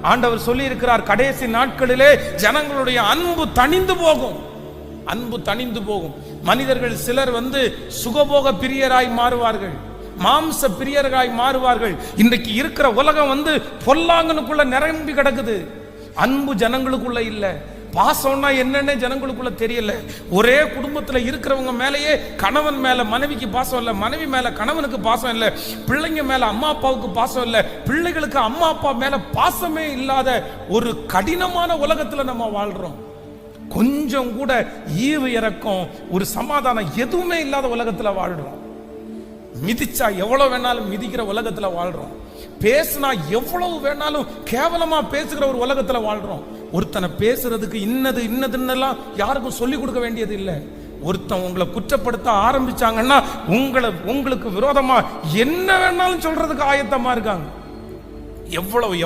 ஆண்டவர் சொல்லி இருக்கிறார், கடைசி நாட்களிலே ஜனங்களுடைய அன்பு தணிந்து போகும். அன்பு தணிந்து போகும். மனிதர்கள் சிலர் சுகபோக பிரியராய் மாறுவார்கள், மாம்ச பிரியராய் மாறுவார்கள். இன்றைக்கு இருக்கிற உலகம் பொல்லாங்கனுக்குள்ள நிரம்பி கிடக்குது. அன்பு ஜனங்களுக்குள்ள இல்ல. பாசம்னா என்னன்னு ஜனங்களுக்குள்ள தெரியல. ஒரே குடும்பத்துல இருக்கிறவங்க மேலேயே கணவன் மேல மனைவிக்கு பாசம் இல்ல, மனைவி மேல கணவனுக்கு பாசம் இல்ல, பிள்ளைங்க மேல அம்மா அப்பாவுக்கு பாசம் இல்ல, பிள்ளைகளுக்கு அம்மா அப்பா மேல பாசமே இல்லாத ஒரு கடினமான உலகத்துல நம்ம வாழ்றோம். கொஞ்சம் கூட ஈவு இறக்கம், ஒரு சமாதானம் எதுவுமே இல்லாத உலகத்துல வாழ்றோம். மிதிச்சா எவ்வளவு வேணாலும் மிதிக்கிற உலகத்துல வாழ்றோம். பேசினா எவ்வளவு வேணாலும் கேவலமா பேசுகிற ஒரு உலகத்துல வாழ்றோம். ஒருத்தனை பேசுறதுக்கு இன்னதுன்னெல்லாம் யாருக்கும் சொல்லி கொடுக்க வேண்டியது இல்லை. ஒருத்தன் உங்களை குற்றப்படுத்த ஆரம்பிச்சாங்கன்னா உங்களுக்கு விரோதமா என்ன வேணாலும் சொல்றதுக்கு ஆயத்தமா இருக்காங்க. எவ்வளவு